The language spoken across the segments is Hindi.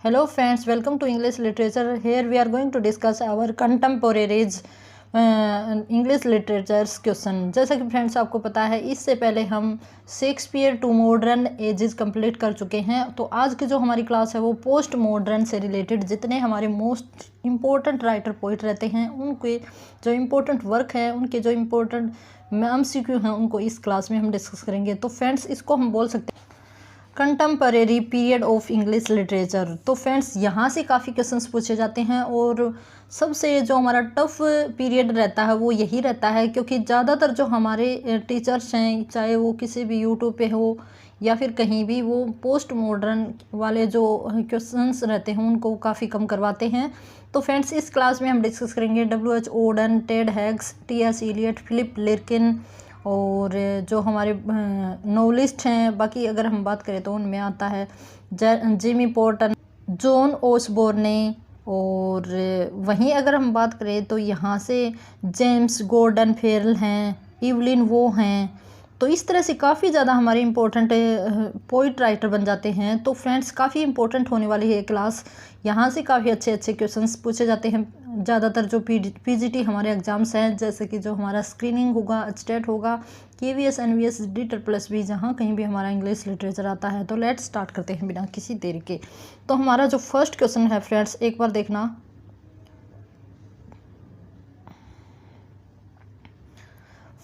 Hello friends, welcome to English Literature. Here we are going to discuss our contemporaries English literatures question. जैसा कि फ्रेंड्स आपको पता है, इससे पहले हम Shakespeare to modern ages complete कर चुके हैं। तो आज की जो हमारी क्लास है वो पोस्ट मॉडर्न से रिलेटेड जितने हमारे मोस्ट इम्पोर्टेंट राइटर पोइट रहते हैं उनके जो इम्पोर्टेंट वर्क है, उनके जो इम्पोर्टेंट MCQ हैं, उनको इस क्लास में हम डिस्कस करेंगे। तो फ्रेंड्स इसको हम बोल सकते हैं contemporary period of English literature. तो फ्रेंड्स यहाँ से काफ़ी क्वेश्चंस पूछे जाते हैं और सबसे जो हमारा टफ पीरियड रहता है वो यही रहता है, क्योंकि ज़्यादातर जो हमारे टीचर्स हैं, चाहे वो किसी भी यूट्यूब पे हो या फिर कहीं भी, वो पोस्ट मॉडर्न वाले जो क्वेश्चंस रहते हैं उनको काफ़ी कम करवाते हैं। तो फ्रेंड्स इस क्लास में हम डिस्कस करेंगे W.H. Auden, Ted Hughes, T.S. Eliot, Philip Larkin और जो हमारे नॉवलिस्ट हैं। बाकी अगर हम बात करें तो उनमें आता है जिमी पोर्टन, जॉन ओसबोर्ने, और वहीं अगर हम बात करें तो यहाँ से जेम्स गॉर्डन फेरल हैं, इवलिन वो हैं। तो इस तरह से काफ़ी ज़्यादा हमारे इम्पोर्टेंट पोइट राइटर बन जाते हैं। तो फ्रेंड्स काफ़ी इंपॉर्टेंट होने वाली है क्लास। यहाँ से काफ़ी अच्छे अच्छे क्वेश्चंस पूछे जाते हैं। ज़्यादातर जो PGT हमारे एग्ज़ाम्स हैं, जैसे कि जो हमारा स्क्रीनिंग होगा, स्टेट होगा, KVS, NVS, D++B, जहाँ कहीं भी हमारा इंग्लिश लिटरेचर आता है। तो लेट्स स्टार्ट करते हैं बिना किसी देरी के। तो हमारा जो फर्स्ट क्वेश्चन है फ्रेंड्स, एक बार देखना।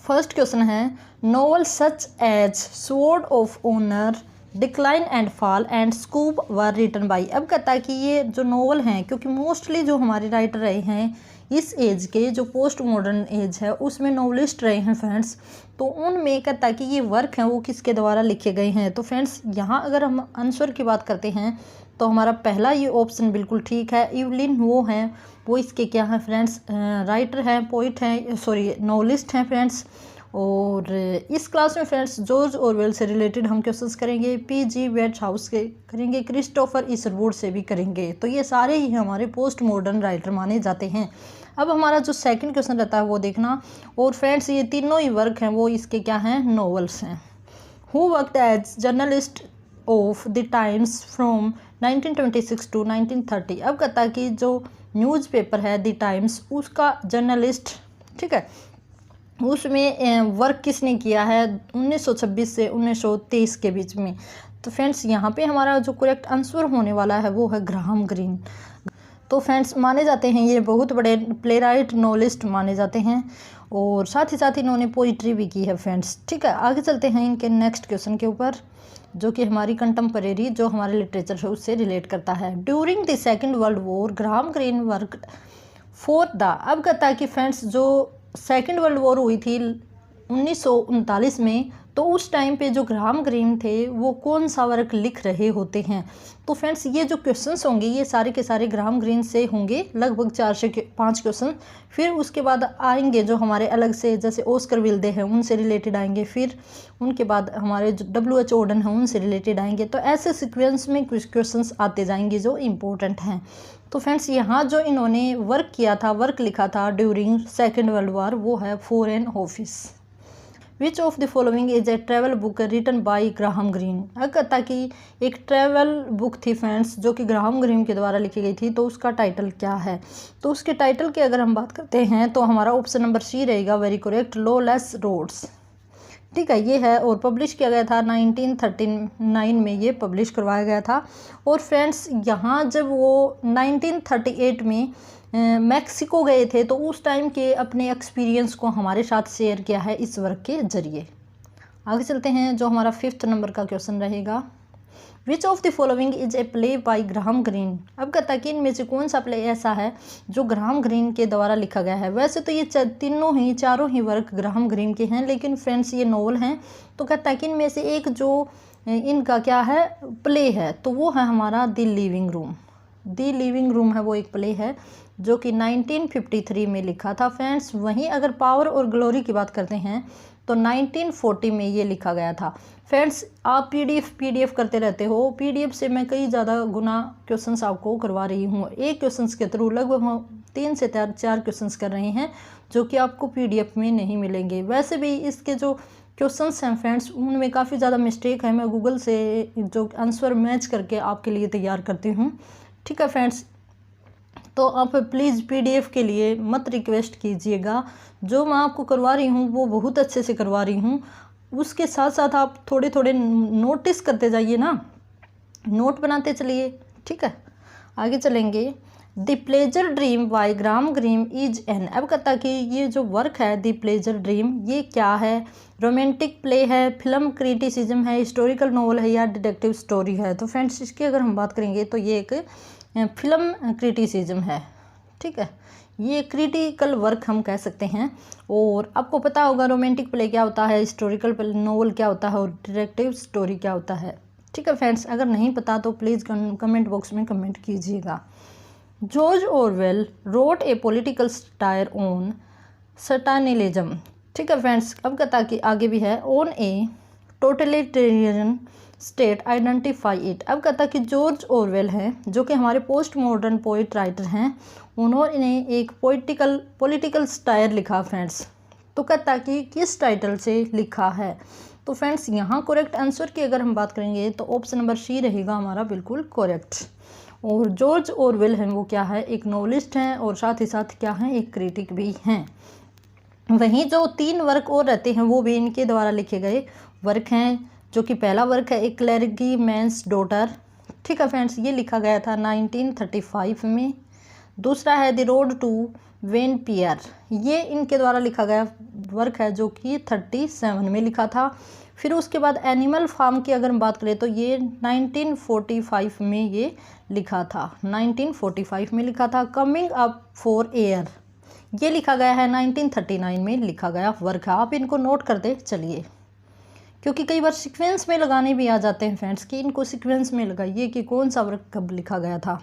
फर्स्ट क्वेश्चन है, novel such as sword of honour, decline and fall and scoop were written by. अब कहता है कि ये जो नोवेल हैं, क्योंकि मोस्टली जो हमारे राइटर रहे हैं इस एज के, जो पोस्ट मॉडर्न एज है उसमें नोवेलिस्ट रहे हैं फ्रेंड्स, तो उनमें कहता है कि ये वर्क हैं वो किसके द्वारा लिखे गए हैं। तो फ्रेंड्स यहाँ अगर हम आंसर की बात करते हैं तो हमारा पहला ये ऑप्शन बिल्कुल ठीक है। इवलिन वो हैं, वो इसके क्या हैं फ्रेंड्स, राइटर हैं, पोइट हैं, सॉरी नॉवलिस्ट हैं फ्रेंड्स। और इस क्लास में फ्रेंड्स जॉर्ज ऑरवेल से रिलेटेड हम क्वेश्चंस करेंगे, P.G. वेटहाउस के करेंगे, क्रिस्टोफर इसरवुड से भी करेंगे। तो ये सारे ही हमारे पोस्ट मॉडर्न राइटर माने जाते हैं। अब हमारा जो सेकंड क्वेश्चन रहता है वो देखना। और फ्रेंड्स ये तीनों ही वर्क हैं वो इसके क्या हैं, नॉवेल्स हैं। Who worked as journalist of the Times from 1926 to 1930। अब कहता है कि जो न्यूज़पेपर है द टाइम्स, उसका जर्नलिस्ट, ठीक है, उसमें वर्क किसने किया है 1926 से 1923 के बीच में। तो फ्रेंड्स यहाँ पे हमारा जो करेक्ट आंसर होने वाला है वो है ग्राहम ग्रीन। तो फ्रेंड्स माने जाते हैं ये बहुत बड़े प्ले राइट, नॉवलिस्ट माने जाते हैं, और साथ ही इन्होंने पोइट्री भी की है फ्रेंड्स। ठीक है, आगे चलते हैं इनके नेक्स्ट क्वेश्चन के ऊपर, जो कि हमारी कंटेम्परेरी जो हमारे लिटरेचर है उससे रिलेट करता है। During the second world war Graham green work for the. अब कहता है कि फ्रेंड्स जो सेकेंड वर्ल्ड वॉर हुई थी 1939 में, तो उस टाइम पे जो ग्राहम ग्रीन थे वो कौन सा वर्क लिख रहे होते हैं। तो फ्रेंड्स ये जो क्वेश्चंस होंगे ये सारे के सारे ग्राहम ग्रीन से होंगे, लगभग 4 से 5 क्वेश्चन। फिर उसके बाद आएंगे जो हमारे अलग से, जैसे ऑस्कर विल्डे हैं उनसे रिलेटेड आएंगे, फिर उनके बाद हमारे जो W.H. ओडन हैं उनसे रिलेटेड आएंगे। तो ऐसे सिक्वेंस में कुछ क्वेश्चंस आते जाएंगे जो इम्पोर्टेंट हैं। तो फ्रेंड्स यहाँ जो इन्होंने वर्क किया था, वर्क लिखा था ड्यूरिंग सेकेंड वर्ल्ड वॉर, वो है foreign office. Which of the following is a travel book written by Graham Greene. कहता कि एक ट्रैवल बुक थी फ्रेंड्स जो कि ग्राहम ग्रीन के द्वारा लिखी गई थी, तो उसका टाइटल क्या है। तो उसके टाइटल की अगर हम बात करते हैं तो हमारा ऑप्शन नंबर C रहेगा, वेरी करेक्ट, लॉलेस रोड्स। ठीक है, ये है और पब्लिश किया गया था 1939 में, ये पब्लिश करवाया गया था। और फ्रेंड्स यहाँ जब वो 1938 में मैक्सिको गए थे तो उस टाइम के अपने एक्सपीरियंस को हमारे साथ शेयर किया है इस वर्क के जरिए। आगे चलते हैं, जो हमारा 5th नंबर का क्वेश्चन रहेगा, विच of the following is a play by Graham Greene. अब कहता है कि इनमें से कौन सा प्ले ऐसा है जो ग्राहम ग्रीन के द्वारा लिखा गया है। वैसे तो ये चारों ही वर्क ग्राहम ग्रीन के हैं, लेकिन फ्रेंड्स ये नॉवल हैं। तो कहता है कि इनमें से एक जो इनका क्या है, प्ले है, तो वो है हमारा the living room. The living room है वो एक प्ले है जो कि 1953 में लिखा था फ्रेंड्स। वहीं अगर पावर और ग्लोरी की बात करते हैं तो 1940 में ये लिखा गया था। फ्रेंड्स आप PDF करते रहते हो, PDF से मैं कई ज़्यादा गुना क्वेश्चंस आपको करवा रही हूँ। एक क्वेश्चंस के थ्रू लगभग हम 3 से 4 क्वेश्चंस कर रहे हैं जो कि आपको PDF में नहीं मिलेंगे। वैसे भी इसके जो क्वेश्चंस हैं फ्रेंड्स उनमें काफ़ी ज़्यादा मिस्टेक है, मैं गूगल से जो आंसर मैच करके आपके लिए तैयार करती हूँ। ठीक है फ्रेंड्स, तो आप प्लीज़ PDF के लिए मत रिक्वेस्ट कीजिएगा। जो मैं आपको करवा रही हूँ वो बहुत अच्छे से करवा रही हूँ, उसके साथ साथ आप थोड़े थोड़े नोटिस करते जाइए ना, नोट बनाते चलिए। ठीक है, आगे चलेंगे। The pleasure dream by Graham Greene is an, अब कहता कि ये जो वर्क है द प्लेजर ड्रीम ये क्या है, रोमांटिक प्ले है, फिल्म क्रिटिसिज्म है, हिस्टोरिकल नॉवल है या डिटेक्टिव स्टोरी है। तो फ्रेंड्स इसकी अगर हम बात करेंगे तो ये एक फिल्म क्रिटिसिज्म है। ठीक है, ये क्रिटिकल वर्क हम कह सकते हैं। और आपको पता होगा रोमांटिक प्ले क्या होता है, हिस्टोरिकल नॉवल क्या होता है और डिटेक्टिव स्टोरी क्या होता है। ठीक है फ्रेंड्स, अगर नहीं पता तो प्लीज़ कमेंट बॉक्स में कमेंट कीजिएगा। George Orwell wrote a political satire on Stalinism. ठीक है फ्रेंड्स, अब कहता कि आगे भी है, on a totalitarian state identify it. अब कहता कि जॉर्ज ऑरवेल हैं जो कि हमारे पोस्ट मॉडर्न पोइट राइटर हैं, उन्होंने एक पॉलिटिकल साटायर लिखा फ्रेंड्स। तो कहता कि किस टाइटल से लिखा है। तो फ्रेंड्स यहाँ करेक्ट आंसर की अगर हम बात करेंगे तो ऑप्शन नंबर C रहेगा हमारा बिल्कुल करेक्ट। और जॉर्ज ऑरवेल हैं वो क्या है, एक नॉवलिस्ट हैं और साथ ही साथ क्या हैं, एक क्रिटिक भी हैं। वहीं जो 3 वर्क और रहते हैं वो भी इनके द्वारा लिखे गए वर्क हैं, जो कि पहला वर्क है एक क्लर्गी मैन्स डॉटर। ठीक है फ्रेंड्स, ये लिखा गया था 1935 में। दूसरा है द रोड टू वेन पियर, ये इनके द्वारा लिखा गया वर्क है जो कि 37 में लिखा था। फिर उसके बाद एनिमल फार्म की अगर हम बात करें तो ये 1945 में ये लिखा था, 1945 में लिखा था। कमिंग अप फॉर एयर ये लिखा गया है 1939 में लिखा गया वर्क है। आप इनको नोट करते चलिए क्योंकि कई बार सीक्वेंस में लगाने भी आ जाते हैं फ्रेंड्स, कि इनको सीक्वेंस में लगाइए कि कौन सा वर्क कब लिखा गया था।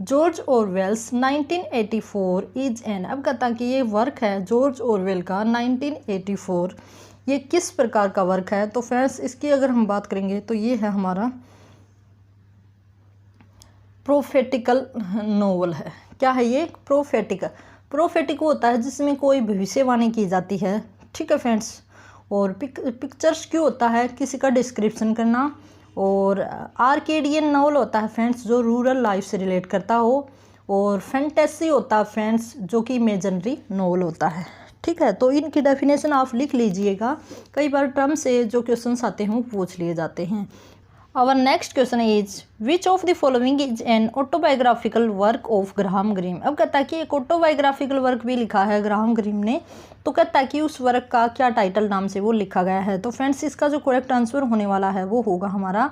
जॉर्ज ऑरवेल्स 1984 इज एन, अब कहता कि ये वर्क है जॉर्ज ऑरवेल का 1984, ये किस प्रकार का वर्क है। तो फ्रेंड्स इसकी अगर हम बात करेंगे तो ये है हमारा प्रोफेटिकल नोवेल है। क्या है ये, प्रोफेटिक होता है जिसमें कोई भविष्यवाणी की जाती है। ठीक है फ्रेंड्स, और पिक्चर्स क्यों होता है, किसी का डिस्क्रिप्शन करना। और आर्केडियन नॉवल होता है फ्रेंड्स जो रूरल लाइफ से रिलेट करता हो। और फैंटेसी होता है फ्रेंड्स जो कि इमेजिनरी नॉवल होता है। ठीक है, तो इनकी डेफिनेशन आप लिख लीजिएगा, कई बार टर्म से जो क्वेश्चंस आते हैं वो पूछ लिए जाते हैं। Our next question is which of the following is an autobiographical work of Graham Greene. अब कहता है कि एक ऑटोबायोग्राफिकल वर्क भी लिखा है ग्राहम ग्रीन ने, तो कहता है कि उस वर्क का क्या टाइटल नाम से वो लिखा गया है। तो फ्रेंड्स इसका जो करेक्ट आंसर होने वाला है वो होगा हमारा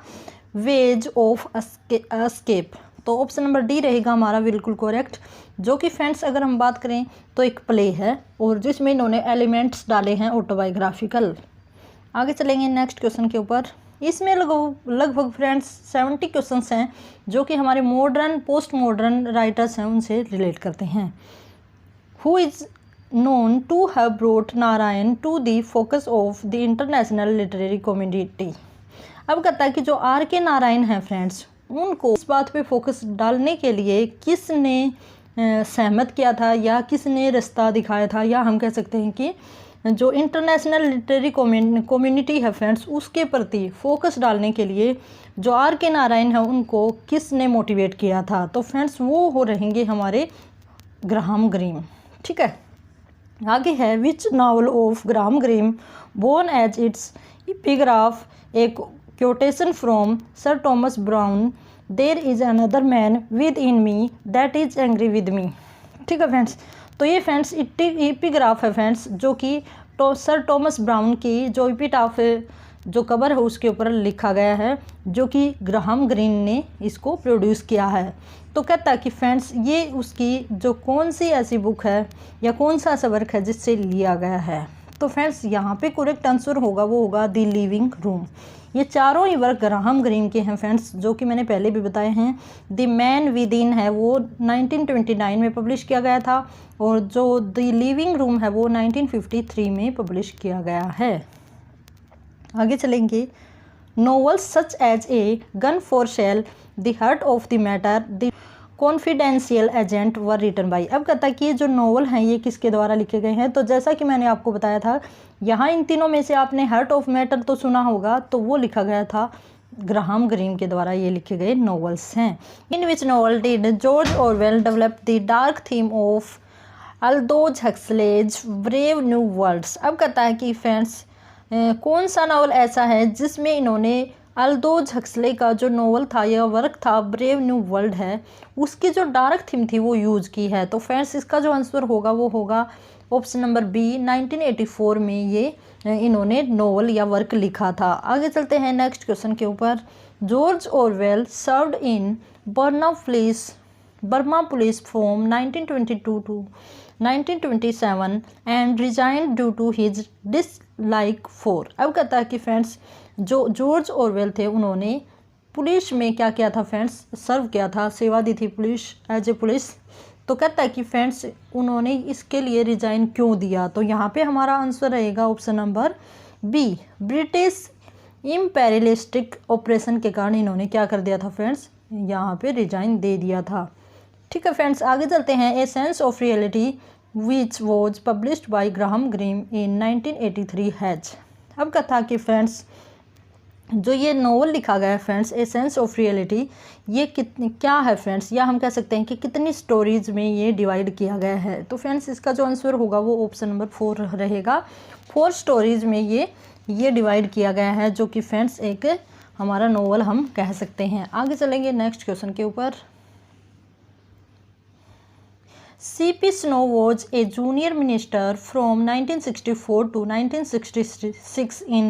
वेज ऑफ एस्केप। तो ऑप्शन नंबर D रहेगा हमारा बिल्कुल करेक्ट, जो कि फ्रेंड्स अगर हम बात करें तो एक प्ले है और जिसमें इन्होंने एलिमेंट्स डाले हैं ऑटोबायोग्राफिकल। आगे चलेंगे नेक्स्ट क्वेश्चन के ऊपर। इसमें लगभग फ्रेंड्स 70 क्वेश्चंस हैं जो कि हमारे मॉडर्न पोस्ट मॉडर्न राइटर्स हैं उनसे रिलेट करते हैं। Who is known to have brought Narayan to the focus of the international literary community. अब कहता है कि जो R.K. नारायण हैं फ्रेंड्स, उनको इस बात पे फोकस डालने के लिए किसने सहमत किया था या किसने रास्ता दिखाया था, या हम कह सकते हैं कि जो इंटरनेशनल लिटरेरी कम्युनिटी है फ्रेंड्स उसके प्रति फोकस डालने के लिए जो R.K. नारायण है उनको किसने मोटिवेट किया था। तो फ्रेंड्स वो हो रहेंगे हमारे ग्राहम ग्रीन। ठीक है, आगे है which novel of Graham Greene bore as its epigraph a quotation from Sir Thomas Browne, there is another man within me that is angry with me। ठीक है फ्रेंड्स, तो ये फ्रेंड्स एपिग्राफ है फ्रेंड्स जो कि सर टॉमस ब्राउन की जो एपिटाफ जो कबर है उसके ऊपर लिखा गया है, जो कि ग्राहम ग्रीन ने इसको प्रोड्यूस किया है। तो कहता है कि फ्रेंड्स ये उसकी जो कौन सी ऐसी बुक है या कौन सा ऐसा वर्क है जिससे लिया गया है। तो फ्रेंड्स यहाँ पे करेक्ट आंसर होगा वो होगा द लिविंग रूम। ये चारों ही वर्क ग्राहम ग्रीन के हैं फ्रेंड्स, जो कि मैंने पहले भी बताए हैं। द मैन विद इन है वो 1929 में पब्लिश किया गया था और जो द लिविंग रूम है वो 1953 में पब्लिश किया गया है। आगे चलेंगे। Novels such as a gun for sale, the heart of the matter, the confidential agent were written by. अब कहता है कि ये जो नॉवल हैं ये किसके द्वारा लिखे गए हैं। तो जैसा कि मैंने आपको बताया था, यहाँ इन तीनों में से आपने हार्ट ऑफ मैटर तो सुना होगा, तो वो लिखा गया था ग्राहम ग्रीन के द्वारा ये लिखे गए नॉवेल्स हैं। In which novel did George Orwell develop the dark theme of Aldous Huxley's Brave New World's. अब कहता है कि फ्रेंड्स कौन सा नावल ऐसा है जिसमें इन्होंने अल्दोज हक्सले का जो नावल था या वर्क था ब्रेव न्यू वर्ल्ड है, उसकी जो डार्क थीम थी वो यूज की है। तो फ्रेंड्स इसका जो आंसर होगा वो होगा ऑप्शन नंबर बी, 1984 में ये इन्होंने नोवेल या वर्क लिखा था। आगे चलते हैं नेक्स्ट क्वेश्चन के ऊपर। George Orwell served in Burma police from 1922 to 1927 and resigned due to his dislike for. अब कहता है कि फ्रेंड्स जो जॉर्ज ऑरवेल थे उन्होंने पुलिस में क्या किया था फ्रेंड्स, सर्व किया था, सेवा दी थी पुलिस, एज ए पुलिस। तो कहता है कि फ्रेंड्स उन्होंने इसके लिए रिजाइन क्यों दिया। तो यहाँ पे हमारा आंसर रहेगा option number B, British imperialistic operation के कारण इन्होंने क्या कर दिया था फ्रेंड्स, यहाँ पे रिजाइन दे दिया था। ठीक है फ्रेंड्स, आगे चलते हैं। A sense of reality which was published by Graham green in 1983 has. अब कथा कि फ्रेंड्स जो ये नोवेल लिखा गया है friends, a sense of reality, ये कितनी क्या है फ्रेंड्स, या हम कह सकते हैं कि कितनी स्टोरीज में ये डिवाइड किया गया है। तो फ्रेंड्स इसका जो आंसर होगा वो ऑप्शन नंबर 4 रहेगा। 4 स्टोरीज में ये डिवाइड किया गया है, जो कि फ्रेंड्स एक हमारा नोवेल हम कह सकते हैं। आगे चलेंगे नेक्स्ट क्वेश्चन के ऊपर। C.P. Snow was a junior minister from 1964 to 1966 in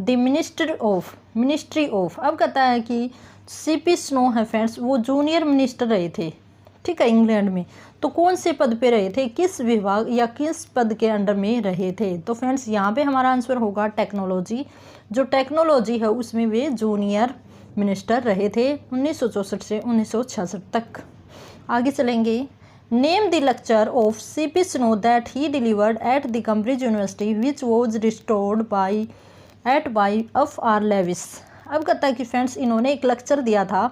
the Ministry of। अब कहता है कि C.P. Snow है फ्रेंड्स, वो जूनियर मिनिस्टर रहे थे, ठीक है, इंग्लैंड में। तो कौन से पद पे रहे थे, किस विभाग या किस पद के अंडर में रहे थे। तो फ्रेंड्स यहाँ पे हमारा आंसर होगा टेक्नोलॉजी। जो टेक्नोलॉजी है उसमें वे जूनियर मिनिस्टर रहे थे 1964 से 1966 तक। आगे चलेंगे। Name the lecture of C.P. Snow that he delivered at the Cambridge University which was restored by F.R. Lewis। अब कहता है कि फ्रेंड्स इन्होंने एक लेक्चर दिया था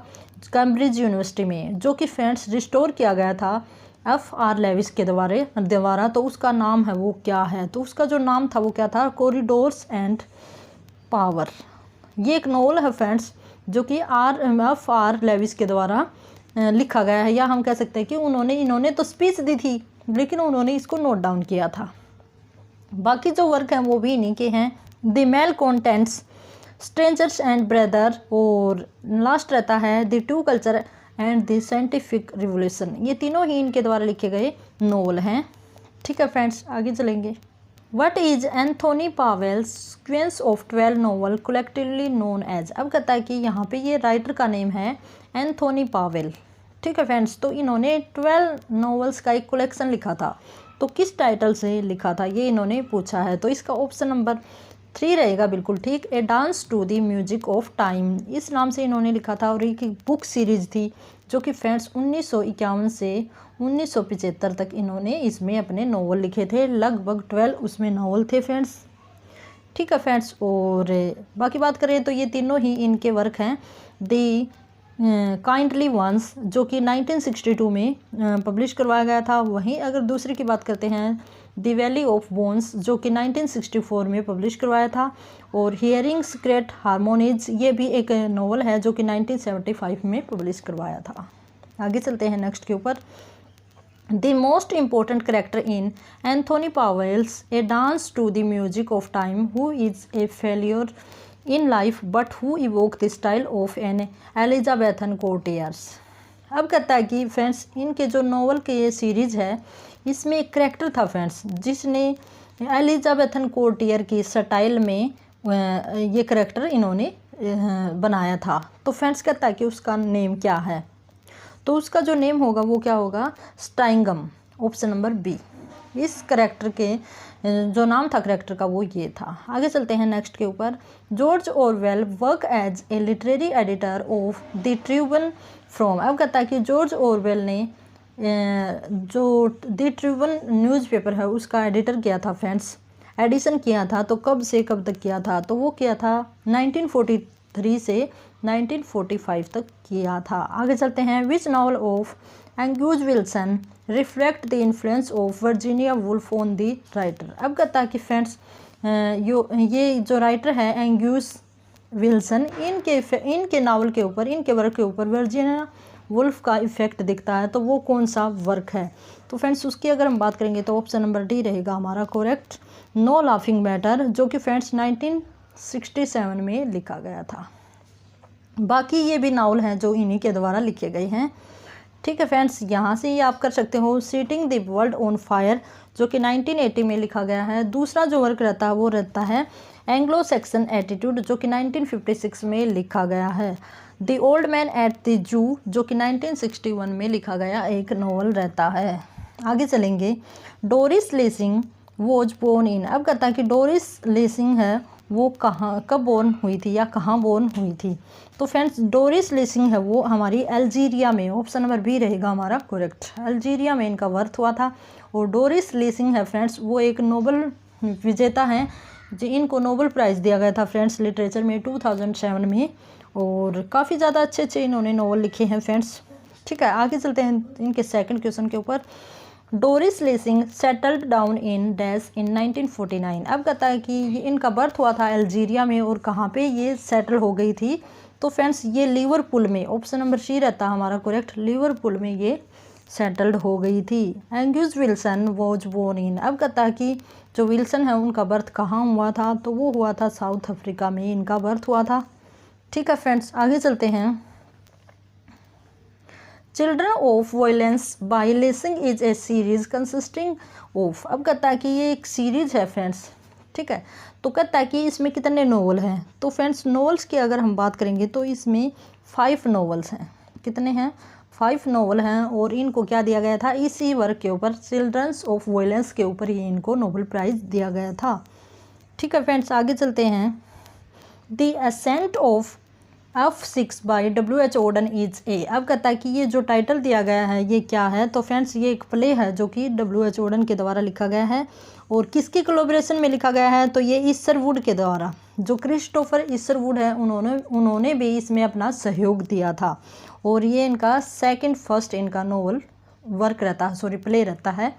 कैम्ब्रिज यूनिवर्सिटी में, जो कि फ्रेंड्स रिस्टोर किया गया था F.R. लेविस के द्वारा। तो उसका नाम है वो क्या है, तो उसका जो नाम था वो क्या था, कॉरिडोर्स एंड पावर। ये एक नोवेल है फ्रेंड्स जो कि F.R. लेविस के द्वारा लिखा गया है, या हम कह सकते हैं कि इन्होंने तो स्पीच दी थी लेकिन उन्होंने इसको नोट डाउन किया था। बाकी जो वर्क हैं वो भी इन्हीं के हैं। The male contents, strangers and brother, और लास्ट रहता है the true culture and the scientific revolution. ये तीनों ही इनके द्वारा लिखे गए नोवेल हैं। ठीक है फ्रेंड्स, आगे चलेंगे। What is Anthony Powell's sequence of 12 novel collectively known as. अब कहता है कि यहाँ पे ये राइटर का नेम है एंथोनी पावेल। ठीक है फ्रेंड्स, तो इन्होंने 12 नोवेल्स का एक कलेक्शन लिखा था। तो किस टाइटल से लिखा था ये इन्होंने पूछा है। तो इसका ऑप्शन नंबर 3 रहेगा बिल्कुल ठीक, a dance to the music of time. इस नाम से इन्होंने लिखा था, और एक बुक सीरीज थी जो कि फ्रेंड्स 1951 से 1975 तक इन्होंने इसमें अपने नोवेल लिखे थे। लगभग 12 उसमें नोवेल थे फ्रेंड्स। ठीक है फ्रेंड्स, और बाकी बात करें तो ये तीनों ही इनके वर्क हैं। दी काइंडली वंस जो कि 1962 में पब्लिश करवाया गया था। वहीं अगर दूसरी की बात करते हैं, द वैली ऑफ बोन्स जो कि 1964 में पब्लिश करवाया था। और हियरिंग सीक्रेट हारमोनीज, ये भी एक नोवेल है जो कि 1975 में पब्लिश करवाया था। आगे चलते हैं नेक्स्ट के ऊपर। The most important character in Anthony Powell's a dance to the music of time who is a failure in life but who evoke the style of an Elizabethan courtiers. अब कहता है कि फ्रेंड्स इनके जो नोवेल के ये सीरीज़ है इसमें एक करेक्टर था फ्रेंड्स जिसने एलिजाबेथन कोर्टियर की स्टाइल में ये करेक्टर इन्होंने बनाया था। तो फ्रेंड्स कहता है कि उसका नेम क्या है। तो उसका जो नेम होगा वो क्या होगा, स्टाइंगम, ऑप्शन नंबर बी। इस करेक्टर के जो नाम था करेक्टर का वो ये था। आगे चलते हैं नेक्स्ट के ऊपर। George Orwell work as a literary editor of the Tribune from. अब कहता है कि जॉर्ज ऑरवेल ने जो द ट्रिब्यून न्यूज़पेपर है उसका एडिटर किया था फ्रेंड्स, एडिशन किया था। तो कब से कब तक किया था, तो वो किया था 1943 से 1945 तक किया था। आगे चलते हैं। Which novel of Angus Wilson reflect the influence of Virginia Woolf on the writer. अब कहता है कि फ्रेंड्स ये जो राइटर है एंग्यूज विल्सन, इनके नावल के ऊपर, इनके वर्क के ऊपर वर्जीनिया वुल्फ का इफेक्ट दिखता है, तो वो कौन सा वर्क है? तो फ्रेंड्स उसकी अगर हम बात करेंगे तो ऑप्शन नंबर डी रहेगा हमारा करेक्ट, नो लाफिंग मैटर, जो कि फ्रेंड्स 1967 में लिखा गया था। बाकी ये भी नावल हैं जो इन्हीं के द्वारा लिखे गए हैं। ठीक है फ्रेंड्स, यहाँ से ये आप कर सकते हो setting the world on fire, जो कि 1980 में लिखा गया है। दूसरा जो वर्क रहता है वो रहता है एंग्लो सेक्सन एटीट्यूड, जो कि 1956 में लिखा गया है। The old man at the zoo, जो कि 1961 में लिखा गया एक नॉवल रहता है। आगे चलेंगे, Doris Lessing was born in, अब कहता है कि डोरिस लेसिंग है वो कब बोर्न हुई थी या कहाँ बोर्न हुई थी? तो फ्रेंड्स डोरिस लेसिंग है वो हमारी अल्जीरिया में, ऑप्शन नंबर बी रहेगा हमारा करेक्ट, अल्जीरिया में इनका बर्थ हुआ था। और डोरिस लेसिंग है फ्रेंड्स वो एक नोबल विजेता हैं, जो इनको नोबल प्राइज़ दिया गया था फ्रेंड्स लिटरेचर में 2007 में, और काफ़ी ज़्यादा अच्छे अच्छे इन्होंने नोवेल लिखे हैं फ्रेंड्स। ठीक है, आगे चलते हैं इनके सेकंड क्वेश्चन के ऊपर। Doris Lessing settled down in dash in 1949, अब कहता है कि ये इनका बर्थ हुआ था अल्जीरिया में, और कहाँ पे ये सेटल हो गई थी? तो फ्रेंड्स ये लिवरपूल में, ऑप्शन नंबर सी रहता हमारा करेक्ट, लिवरपूल में ये सेटल्ड हो गई थी। एंग्यूज विल्सन वॉज बोर्न इन, अब कहता है कि जो विल्सन है उनका बर्थ कहाँ हुआ था? तो वो हुआ था साउथ अफ्रीका में इनका बर्थ हुआ था। ठीक है फ्रेंड्स, आगे चलते हैं। Children of violence by Lessing is a series consisting of, अब कहता है कि ये एक सीरीज है फ्रेंड्स। ठीक है, तो कहता है कि इसमें कितने नोवेल हैं? तो फ्रेंड्स नोवेल्स की अगर हम बात करेंगे तो इसमें 5 नोवेल्स हैं। कितने हैं? 5 नोवेल हैं, और इनको क्या दिया गया था? इसी वर्क के ऊपर, चिल्ड्रंस ऑफ वायलेंस के ऊपर ही इनको नोबेल प्राइज़ दिया गया था। ठीक है फ्रेंड्स, आगे चलते हैं। The ascent of F6 by W.H. Auden is a, अब कहता है कि ये जो टाइटल दिया गया है ये क्या है? तो फ्रेंड्स ये एक प्ले है जो कि W.H. ओडन के द्वारा लिखा गया है, और किसकी कोलैबोरेशन में लिखा गया है? तो ये ईसरवुड के द्वारा, जो क्रिस्टोफर ईसरवुड है उन्होंने भी इसमें अपना सहयोग दिया था, और ये इनका फर्स्ट इनका नोवेल वर्क रहता है, सॉरी प्ले रहता है।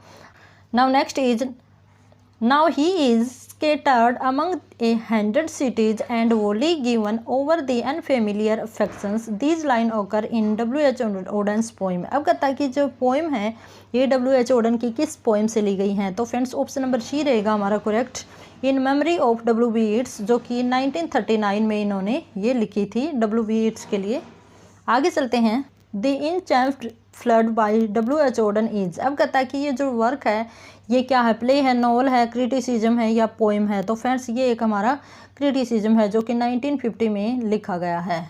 Now he is scattered among 100 cities and wholly given over the unfamiliar affections. These lines occur in W.H. Auden's poem, अब कहता है कि जो पोइम है ये W.H. ओडन की किस पोइम से ली गई हैं? तो फ्रेंड्स ऑप्शन नंबर सी रहेगा हमारा correct, in memory of W.B. Yeats, जो कि 1939 में इन्होंने ये लिखी थी W.B. येट्स के लिए। आगे चलते हैं। The enchafed flood by W.H. Auden is, अब कहता है कि ये जो वर्क है ये क्या है? प्ले है, नॉवल है, क्रिटिसिज्म है या पोइम है? तो फ्रेंड्स ये एक हमारा क्रिटिसिज्म है जो कि 1950 में लिखा गया है।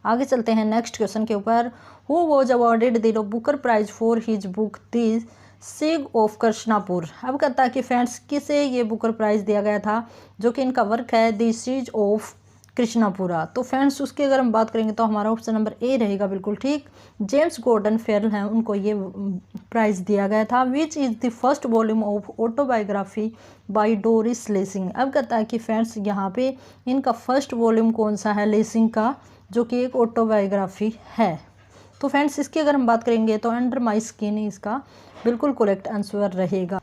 आगे चलते हैं नेक्स्ट क्वेश्चन के ऊपर। Who was awarded the Booker prize for his book the siege of Krishnapur, अब कहता है कि फ्रेंड्स किसे ये बुकर प्राइज़ दिया गया था? जो कि इनका वर्क है द सिज ऑफ कृष्णापुरा। तो फ्रेंड्स उसकी अगर हम बात करेंगे तो हमारा ऑप्शन नंबर ए रहेगा बिल्कुल ठीक, जेम्स गॉर्डन फेरल हैं उनको ये प्राइज़ दिया गया था। Which is the first volume of autobiography by Doris Lessing, अब कहता है कि फ्रेंड्स यहाँ पे इनका फर्स्ट वॉल्यूम कौन सा है लेसिंग का, जो कि एक ऑटोबायोग्राफी है। तो फ्रेंड्स इसकी अगर हम बात करेंगे तो अंडर माई स्किन इसका बिल्कुल करेक्ट आंसर रहेगा।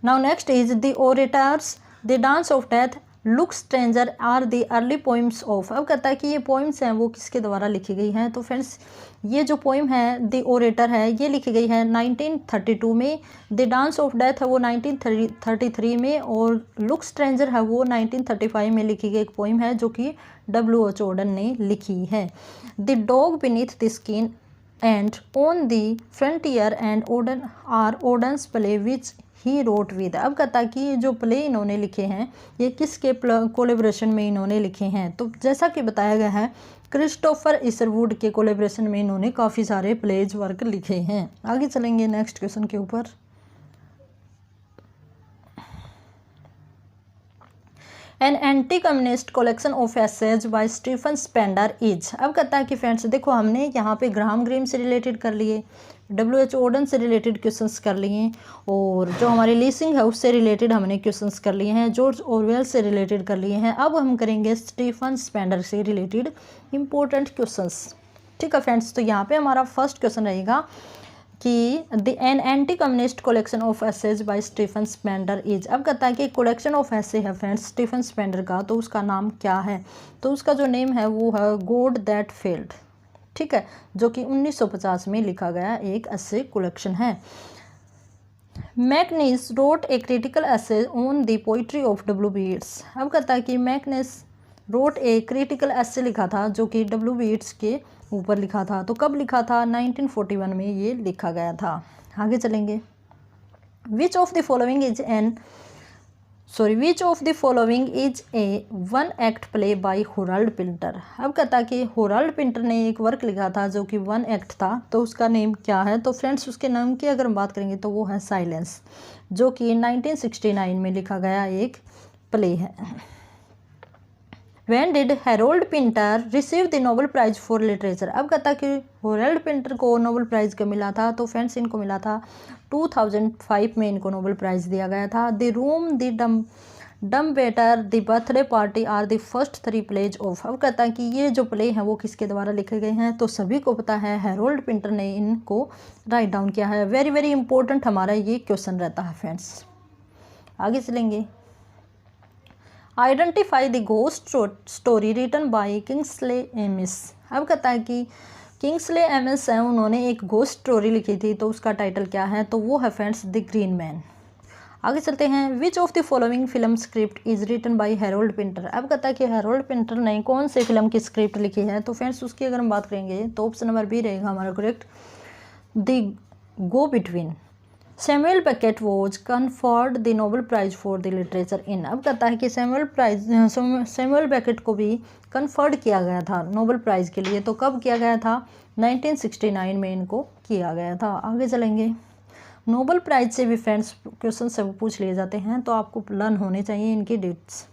Now next is the orators the dance of death look stranger are the early poems of, अब कहता है कि ये पोइम्स हैं वो किसके द्वारा लिखी गई हैं? तो फ्रेंड्स ये जो पोइम है द ओरेटर है ये लिखी गई है 1932 में, द डांस ऑफ डेथ है वो 1933 में, और लुक स्ट्रेंजर है वो 1935 में लिखी गई एक पोइम है जो कि W.H. ओडन ने लिखी है। The dog beneath the skin and on the frontier and Auden are Auden's play which he wrote with, अब कहता है कि जो प्ले इन्होंने लिखे हैं ये किसके कोलेब्रेशन में इन्होंने लिखे हैं? तो जैसा कि बताया गया है क्रिस्टोफर ईसरवुड के कोलेब्रेशन में इन्होंने काफ़ी सारे प्लेज वर्क लिखे हैं। आगे चलेंगे नेक्स्ट क्वेश्चन के ऊपर। An anti communist collection of essays by Stephen Spender is, अब कहता है कि फ्रेंड्स देखो हमने यहाँ पे ग्राहम ग्रीन से रिलेटेड कर लिए, W.H. ओडन से रिलेटेड क्वेश्चंस कर लिए, और जो हमारे लीसिंग है उससे रिलेटेड हमने क्वेश्चंस कर लिए हैं, जॉर्ज ऑरवेल से रिलेटेड कर लिए हैं। अब हम करेंगे स्टीफन स्पेंडर से रिलेटेड इंपॉर्टेंट क्वेश्चंस। ठीक है फ्रेंड्स, तो यहाँ पे हमारा फर्स्ट क्वेश्चन रहेगा कि an anti communist collection of essays by Stephen Spender is. अब कहता है कि कलेक्शन ऑफ ऐसे है फ्रेंड्स स्टीफन स्पेंडर का, तो उसका नाम क्या है? तो उसका जो नेम है वो है गॉड दैट फेल्ड, ठीक है, जो कि 1950 में लिखा गया एक ऐसे कलेक्शन है। MacNeice wrote a critical essay on the poetry of W B Yeats. अब कहता है कि मैकनीस रोट ए क्रिटिकल एसे लिखा था जो कि डब्ल्यू बी येट्स के ऊपर लिखा था। तो कब लिखा था? 1941 में ये लिखा गया था। आगे चलेंगे। Which of the following is a one act play by Harold Pinter. अब कहता है कि होराल्ड पिंटर ने एक वर्क लिखा था जो कि वन एक्ट था, तो उसका नेम क्या है? तो फ्रेंड्स उसके नाम की अगर हम बात करेंगे तो वो है साइलेंस, जो कि 1969 में लिखा गया एक प्ले है। When did Harold Pinter receive the Nobel Prize for Literature? अब कहता कि होराल्ड पिंटर को नोबेल प्राइज़ कब मिला था? तो फ्रेंड्स इनको मिला था 2005 में, इनको नोबेल प्राइज़ दिया गया था। The room, the dumb waiter, the birthday party are the first 3 plays of. अब कहता है कि ये जो प्ले हैं वो किसके द्वारा लिखे गए हैं? तो सभी को पता है हैरोल्ड पिंटर ने इनको राइट डाउन किया है। वेरी वेरी इंपॉर्टेंट हमारा ये क्वेश्चन रहता है फ्रेंड्स। आगे चलेंगे। Identify the ghost story written by Kingsley Amis. अब कहता है कि किंग्सले एमिस है, उन्होंने एक घोस्ट स्टोरी लिखी थी, तो उसका टाइटल क्या है? तो वो है फ्रेंड्स द ग्रीन मैन। आगे चलते हैं। Which of the following film script is written by Harold Pinter. अब कहता है कि हैरोल्ड पिंटर ने कौन से फिल्म की स्क्रिप्ट लिखी है? तो फ्रेंड्स उसकी अगर हम बात करेंगे तो ऑप्शन नंबर बी रहेगा हमारा correct, the go between. Samuel Beckett was conferred the Nobel prize for the literature in. अब कहता है कि सैमुअल बेकेट को भी कन्फर्ड किया गया था नोबेल प्राइज़ के लिए, तो कब किया गया था? 1969 में इनको किया गया था। आगे चलेंगे। नोबेल प्राइज़ से भी फ्रेंड्स क्वेश्चन सब पूछ लिए जाते हैं, तो आपको लर्न होने चाहिए इनकी dates.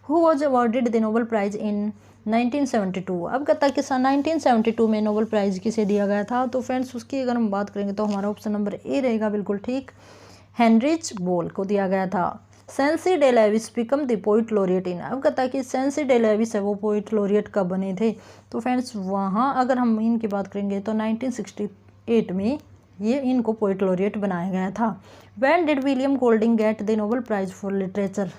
Who was awarded the Nobel prize in 1972। अब कहता है कि सन 1972 में नोबेल प्राइज़ किसे दिया गया था? तो फ्रेंड्स उसकी अगर हम बात करेंगे तो हमारा ऑप्शन नंबर ए रहेगा बिल्कुल ठीक, हेनरिच बोल को दिया गया था। सेंसी Day Lewis become the poet laureate in. अब कहता है कि सेंसी डे लेविस है वो पोइट लॉरिएट कब बने थे? तो फ्रेंड्स वहाँ अगर हम इनकी बात करेंगे तो 1968 में ये इनको पोइट लॉरिएट बनाया गया था। When did William Golding get the Nobel prize for literature.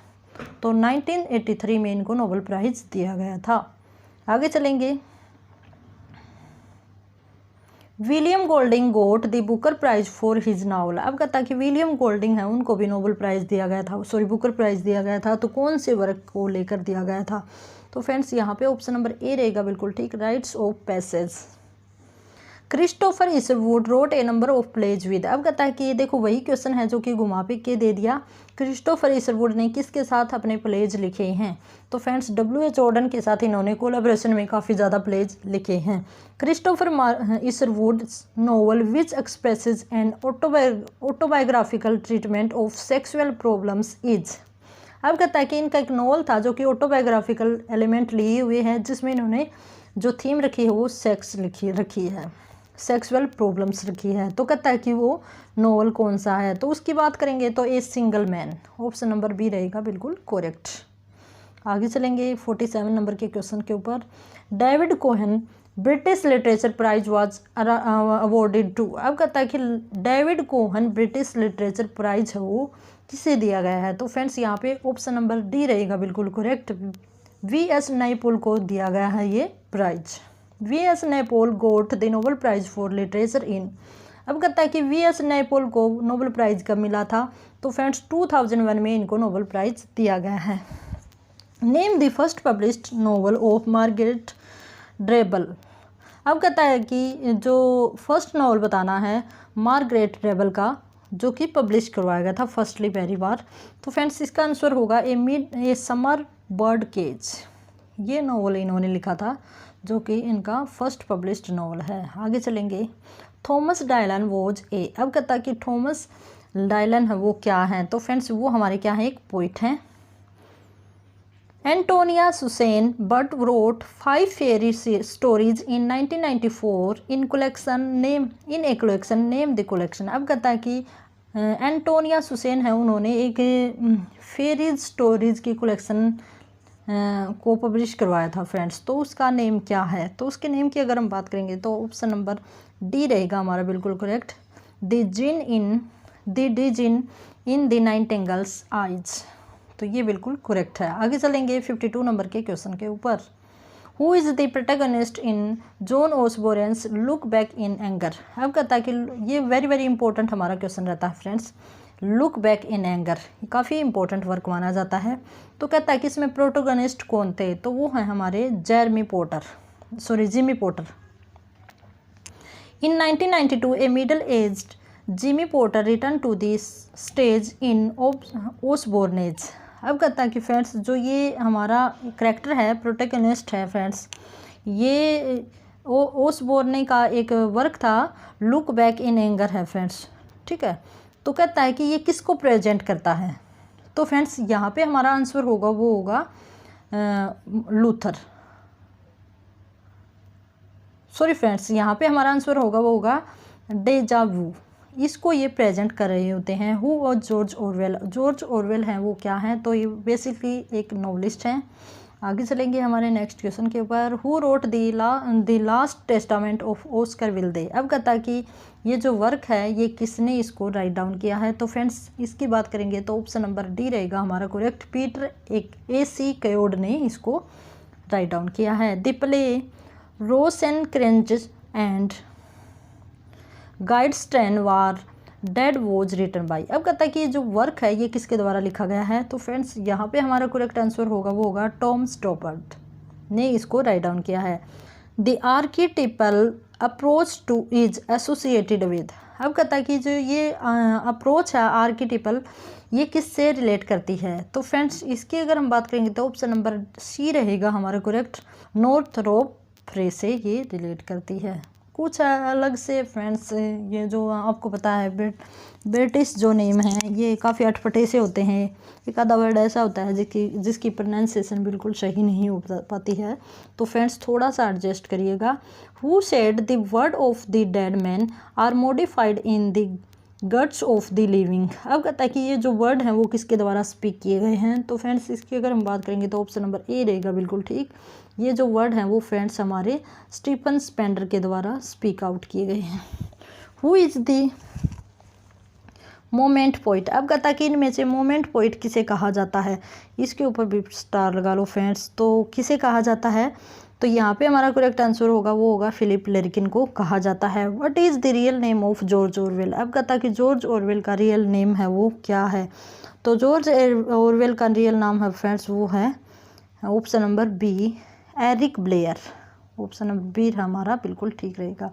तो 1983 में इनको नोबेल प्राइज़ दिया गया था। आगे चलेंगे। William Golding got the Booker prize for his novel. अब कहता है कि विलियम गोल्डिंग है उनको भी नोबेल प्राइज़ दिया गया था, बुकर प्राइज़ दिया गया था, तो कौन से वर्क को लेकर दिया गया था? तो फ्रेंड्स यहाँ पे ऑप्शन नंबर ए रहेगा बिल्कुल ठीक, rites of passage. Christopher Isherwood wrote a number of plays with. अब कहता है कि ये देखो वही क्वेश्चन है जो कि घुमा फिर के दे दिया। क्रिस्टोफर इसवुड ने किसके साथ अपने प्लेज लिखे हैं? तो फ्रेंड्स W.H. जॉर्डन के साथ इन्होंने कोलैबोरेशन में काफ़ी ज़्यादा प्लेज लिखे हैं। Christopher Isherwood novel which expresses an autobiographical treatment of sexual problems is. अब कहता है कि इनका एक नोवेल था जो कि ऑटोबायोग्राफिकल एलिमेंट लिए हुए हैं, जिसमें इन्होंने जो थीम रखी है वो सेक्स रखी है, सेक्सुअल प्रॉब्लम्स रखी है। तो कहता है कि वो नोवेल कौन सा है? तो उसकी बात करेंगे तो a single man, option number B रहेगा बिल्कुल करेक्ट। आगे चलेंगे 47 नंबर के क्वेश्चन के ऊपर। David Cohen British literature prize was awarded to. अब कहता है कि David Cohen British literature prize है वो किसे दिया गया है? तो फ्रेंड्स यहाँ पे ऑप्शन नंबर डी रहेगा बिल्कुल करेक्ट, V.S. नाइपोल को दिया गया है ये prize. V.S. Naipaul got the Nobel prize for literature in. अब कहता है कि V.S. नाइपोल को नोबेल प्राइज कब मिला था? तो फ्रेंड्स 2001 में इनको नोबेल प्राइज दिया गया है। Name the first published novel of Margaret ड्रेबल। अब कहता है कि जो फर्स्ट नोवेल बताना है मार्गरेट ड्रेबल का, जो कि पब्लिश करवाया गया था फर्स्टली पहली बार। तो फ्रेंड्स इसका आंसर होगा ए समर बर्ड केज। ये नोवेल इन्होंने लिखा था जो कि इनका फर्स्ट पब्लिश्ड नोवेल है। आगे चलेंगे। Thomas Dylan was a. अब कहता है कि थॉमस डायलन है वो क्या है? तो फ्रेंड्स वो हमारे क्या है, एक पोइट हैं। Antonia Susan Byatt wrote 5 fairy stories in 1994 in a collection name the collection. अब कहता है कि एंटोनिया सुसेन है उन्होंने एक फेरीज स्टोरीज की कलेक्शन को पब्लिश करवाया था फ्रेंड्स, तो उसका नेम क्या है? तो उसके नेम की अगर हम बात करेंगे तो ऑप्शन नंबर डी रहेगा हमारा बिल्कुल correct, the Djinn in the Nightingale's eyes. तो ये बिल्कुल करेक्ट है। आगे चलेंगे 52 नंबर के क्वेश्चन के ऊपर। Who is the protagonist in John Osborne's Look Back in Anger. अब कहता है कि ये वेरी वेरी इंपॉर्टेंट हमारा क्वेश्चन रहता है friends, Look Back in Anger काफ़ी इंपॉर्टेंट वर्क माना जाता है। तो कहता है कि इसमें प्रोटोगनिस्ट कौन थे, तो वो हैं हमारे Jimmy Porter. In 1992 a middle aged Jimmy Porter return to the stage in Osborne's. अब कहता है कि फ्रेंड्स जो ये हमारा करैक्टर है, प्रोटैगनिस्ट है फ्रेंड्स, ये ओसबोर्ने का एक वर्क था लुक बैक इन एंगर है फ्रेंड्स, ठीक है। तो कहता है कि ये किसको प्रेजेंट करता है, तो फ्रेंड्स यहाँ पे हमारा आंसर होगा वो होगा लूथर। सॉरी फ्रेंड्स, यहाँ पे हमारा आंसर होगा वो होगा डेजा वू। इसको ये प्रेजेंट कर रहे होते हैं। हु और जॉर्ज ऑरवेल हैं, वो क्या हैं, तो ये बेसिकली एक नॉवलिस्ट हैं। आगे चलेंगे हमारे नेक्स्ट क्वेश्चन के ऊपर। Who wrote the last testament of Oscar Wilde. अब कहता है कि ये जो वर्क है ये किसने इसको राइट डाउन किया है, तो फ्रेंड्स इसकी बात करेंगे तो ऑप्शन नंबर डी रहेगा हमारा करेक्ट। पीटर AC कयोड ने इसको राइट डाउन किया है। The play Rosencrantz and Guildenstern were dead was written by. अब कहता है कि ये जो वर्क है ये किसके द्वारा लिखा गया है, तो फ्रेंड्स यहाँ पे हमारा करेक्ट आंसर होगा वो होगा टॉम स्टॉपर्ट ने इसको राइट डाउन किया है। The archetypal approach to is associated with. अब कहता है कि जो ये अप्रोच है आर्किटिपल, ये किससे रिलेट करती है, तो फ्रेंड्स इसकी अगर हम बात करेंगे तो ऑप्शन नंबर सी रहेगा हमारा करेक्ट। नॉर्थरोप फ्रे से ये रिलेट करती है। कुछ अलग से फ्रेंड्स, ये जो आपको पता है ब्रिटिश जो नेम है ये काफ़ी अटपटे से होते हैं। एक आधा वर्ड ऐसा होता है जिसकी प्रोनाउंसिएशन बिल्कुल सही नहीं हो पाती है, तो फ्रेंड्स थोड़ा सा एडजस्ट करिएगा। Who said the word of the dead man are modified in the guts of the living. अब कहता है कि ये जो वर्ड हैं वो किसके द्वारा स्पीक किए गए हैं, तो फ्रेंड्स इसकी अगर हम बात करेंगे तो ऑप्शन नंबर ए रहेगा बिल्कुल ठीक। ये जो वर्ड हैं वो फ्रेंड्स हमारे स्टीफन स्पेंडर के द्वारा स्पीक आउट किए गए हैं। Who is the moment poet. अब कहता है कि इनमें से मोमेंट पोइट किसे कहा जाता है, इसके ऊपर भी स्टार लगा लो फ्रेंड्स। तो किसे कहा जाता है, तो यहाँ पे हमारा करेक्ट आंसर होगा वो होगा फिलिप लेरिकिन को कहा जाता है। What is the real name of George Orwell. अब कहता है कि जॉर्ज ऑरवेल का रियल नेम है वो क्या है, तो जॉर्ज ऑरवेल का रियल नाम है फ्रेंड्स वो है option number B Eric Blair. Option number B हमारा बिल्कुल ठीक रहेगा।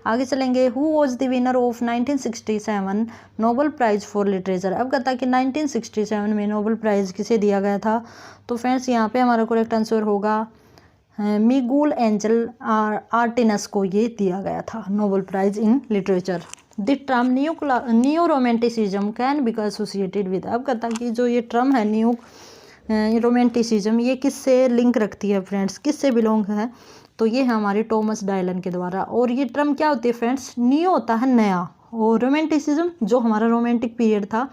आगे चलेंगे। Who was the winner of 1967 Nobel prize for literature. अब कहता है कि 1967 में नोबेल प्राइज़ किसे दिया गया था, तो फ्रेंड्स यहाँ पे हमारा करेक्ट आंसर होगा मिगुल एंजल आर्टिनस को ये दिया गया था Nobel prize in literature. The term new romanticism can be associated with. अब कहता है कि जो ये टर्म है न्यू रोमांटिसिज्म ये किससे लिंक रखती है फ्रेंड्स, किससे बिलोंग है, तो ये है हमारे टॉमस डायलन के द्वारा। और ये टर्म क्या होती है फ्रेंड्स, न्यू होता है नया, और रोमांटिसिज्म जो हमारा रोमांटिक पीरियड था,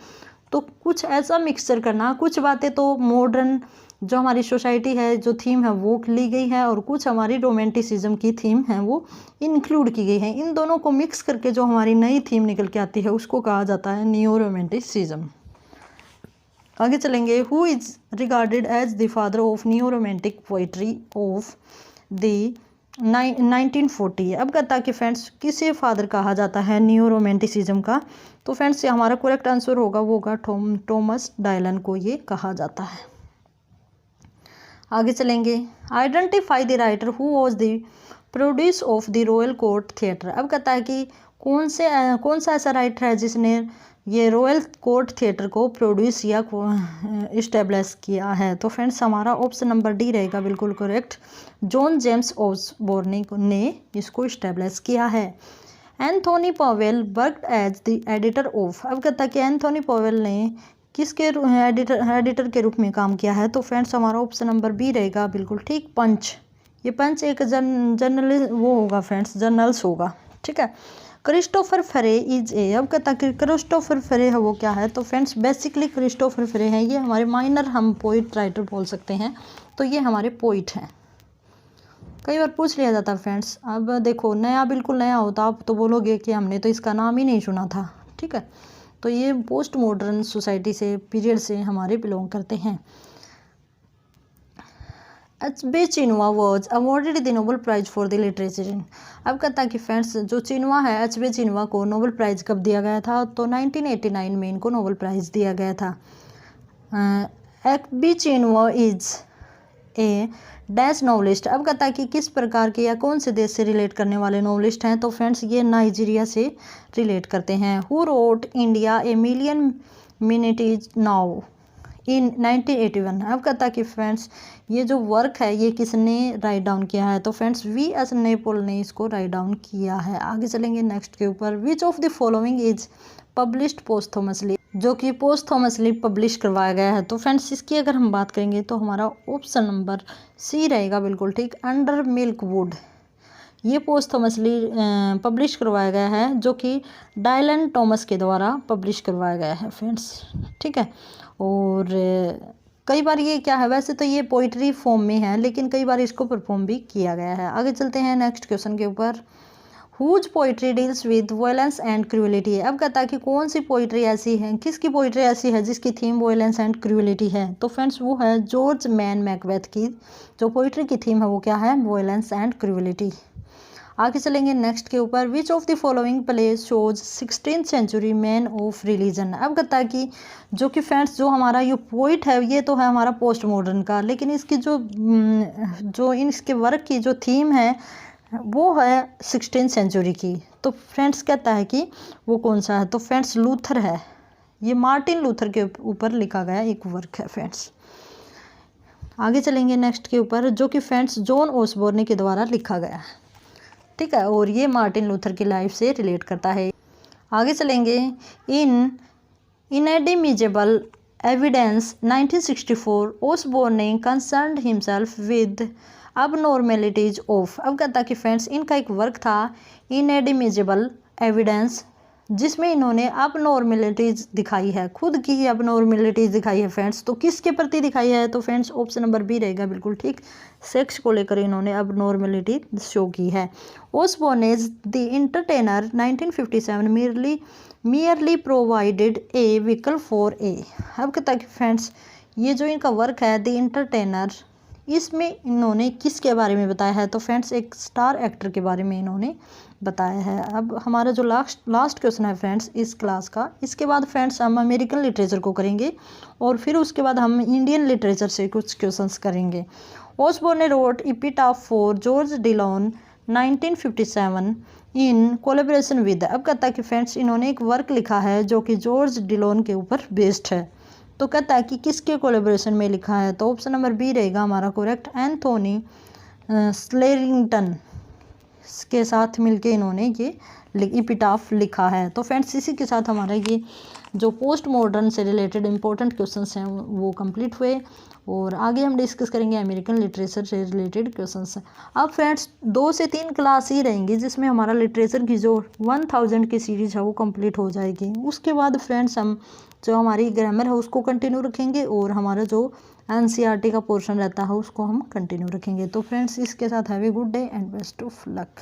तो कुछ ऐसा मिक्सचर करना, कुछ बातें तो मॉडर्न जो हमारी सोसाइटी है जो थीम है वो ली गई है, और कुछ हमारी रोमांटिसिज्म की थीम है वो इंक्लूड की गई है। इन दोनों को मिक्स करके जो हमारी नई थीम निकल के आती है उसको कहा जाता है न्यू रोमांटिसिज्म। आगे चलेंगे। Who is regarded as the father of new romantic poetry of the 1940। अब कहता है कि फ्रेंड्स किसे फादर कहा जाता है न्यू रोमांटिसिज्म का, तो फ्रेंड्स हमारा करेक्ट आंसर होगा वो होगा टॉमस डायलन को ये कहा जाता है। आगे चलेंगे। Identify the writer who was the produce of the royal court theatre. अब कहता है कि कौन सा ऐसा राइटर है जिसने ये रॉयल कोर्ट थिएटर को प्रोड्यूस या इस्टेब्लिश किया है, तो फ्रेंड्स हमारा ऑप्शन नंबर डी रहेगा बिल्कुल करेक्ट। जॉन जेम्स ऑसबोर्न ने इसको इस्टेब्लिश किया है। Anthony Powell worked as the editor of. अब कहता है कि एंथोनी पॉवेल ने किसके एडिटर के रूप में काम किया है, तो फ्रेंड्स हमारा ऑप्शन नंबर बी रहेगा बिल्कुल ठीक पंच। ये पंच एक जर्नल वो होगा फ्रेंड्स, जर्नल्स होगा, ठीक है। क्रिस्टोफर फेरे इज ए। अब कहता कि क्रिस्टोफर फेरे है वो क्या है, तो फ्रेंड्स बेसिकली क्रिस्टोफर फेरे हैं ये हमारे माइनर हम पोइट राइटर बोल सकते हैं, तो ये हमारे पोइट हैं। कई बार पूछ लिया जाता है फ्रेंड्स। अब देखो नया, बिल्कुल नया होता आप तो बोलोगे कि हमने तो इसका नाम ही नहीं सुना था, ठीक है। तो ये पोस्ट मॉडर्न सोसाइटी से पीरियड से हमारे बिलोंग करते हैं। Achebe. Chinua was awarded the Nobel prize for the literature. अब कहता है कि फ्रेंड्स जो चिनुआ है, एच.बी. चिनुआ को नोबेल प्राइज़ कब दिया गया था, तो 1989 में इनको नोबेल प्राइज़ दिया गया था। Achebe. Chinua is a dash novelist. अब कहता है कि किस प्रकार के या कौन से देश से रिलेट करने वाले नॉवलिस्ट हैं, तो फ्रेंड्स ये नाइजीरिया से रिलेट करते हैं। Who wrote India a million minute now in 1981। अब कहता है कि फ्रेंड्स ये जो वर्क है ये किसने राइट डाउन किया है, तो फ्रेंड्स V.S. नैपोल ने इसको राइट डाउन किया है। आगे चलेंगे नेक्स्ट के ऊपर। Which of the following is published posthumously, जो कि पोस्टथमसली पब्लिश करवाया गया है। तो फ्रेंड्स इसकी अगर हम बात करेंगे तो हमारा ऑप्शन नंबर C रहेगा, बिल्कुल ठीक। अंडर मिल्कवुड ये पोस्टथमसली पब्लिश करवाया गया है, जो कि डायलन थॉमस के द्वारा पब्लिश करवाया गया है फ्रेंड्स, ठीक है। और कई बार ये क्या है, वैसे तो ये पोइट्री फॉर्म में है लेकिन कई बार इसको परफॉर्म भी किया गया है। आगे चलते हैं नेक्स्ट क्वेश्चन के ऊपर। Whose poetry deals with violence and cruelty. अब कहता है कि कौन सी पोइट्री ऐसी है, किसकी पोइट्री ऐसी है जिसकी थीम वायलेंस एंड क्रूएलिटी है, तो फ्रेंड्स वो है जॉर्ज मैकबेथ की जो पोइट्री की थीम है वो क्या है, वायलेंस एंड क्रूएलिटी। आगे चलेंगे नेक्स्ट के ऊपर। Which of the following place shows 16th century man of religion. अब कहता है कि जो कि फ्रेंड्स जो हमारा ये पोइट है ये तो है हमारा पोस्ट मॉडर्न का, लेकिन इसकी जो इसके वर्क की जो थीम है वो है 16th सेंचुरी की। तो फ्रेंड्स कहता है कि वो कौन सा है, तो फ्रेंड्स लूथर है। ये मार्टिन लूथर के ऊपर लिखा गया एक वर्क है फ्रेंड्स। आगे चलेंगे नेक्स्ट के ऊपर, जो कि फ्रेंड्स जॉन ऑसबॉर्न के द्वारा लिखा गया है, ठीक है, और ये मार्टिन लूथर की लाइफ से रिलेट करता है। आगे चलेंगे। इन इनएडमिजिबल एविडेंस 1964 ऑसबॉर्न ने concerned himself with abnormalities of. अब कहता कि फ्रेंड्स इनका एक वर्क था इनएडमिजिबल एविडेंस, जिसमें इन्होंने अबनॉर्मेलिटीज दिखाई है, खुद की अबनॉर्मेलिटीज दिखाई है फ्रेंड्स। तो किसके प्रति दिखाई है, तो फ्रेंड्स ऑप्शन नंबर B रहेगा, बिल्कुल ठीक। सेक्स को लेकर इन्होंने अबनॉर्मेलिटी शो की है। Osborne as the entertainer 1957 merely provided a vehicle for a. अब कहता है कि फ्रेंड्स ये जो इनका वर्क है द एंटरटेनर, इसमें इन्होंने किसके बारे में बताया है, तो फ्रेंड्स एक स्टार एक्टर के बारे में इन्होंने बताया है। अब हमारा जो लास्ट क्वेश्चन है फ्रेंड्स इस क्लास का, इसके बाद फ्रेंड्स हम अमेरिकन लिटरेचर को करेंगे और फिर उसके बाद हम इंडियन लिटरेचर से कुछ क्वेश्चंस करेंगे। ऑसबॉर्न ने wrote epitaph for George Dillon 1957 in collaboration with. अब कहता है कि फ्रेंड्स इन्होंने एक वर्क लिखा है जो कि जॉर्ज डिलॉन के ऊपर बेस्ड है। तो कहता है कि किसके कोलेबोरेशन में लिखा है, तो ऑप्शन नंबर B रहेगा हमारा करेक्ट। एंथोनी स्लेरिंगटन के साथ मिलके इन्होंने ये एपिटाफ लिखा है। तो फ्रेंड्स इसी के साथ हमारा ये जो पोस्ट मॉडर्न से रिलेटेड इंपॉर्टेंट क्वेश्चंस हैं वो कंप्लीट हुए और आगे हम डिस्कस करेंगे अमेरिकन लिटरेचर से रिलेटेड क्वेश्चंस। अब फ्रेंड्स 2 से 3 क्लास ही रहेंगी जिसमें हमारा लिटरेचर की जो 1000 की सीरीज है वो कंप्लीट हो जाएगी। उसके बाद फ्रेंड्स हम जो हमारी ग्रामर है उसको कंटिन्यू रखेंगे और हमारा जो NCERT का पोर्शन रहता है उसको हम कंटिन्यू रखेंगे। तो फ्रेंड्स इसके साथ have a good day and best of luck.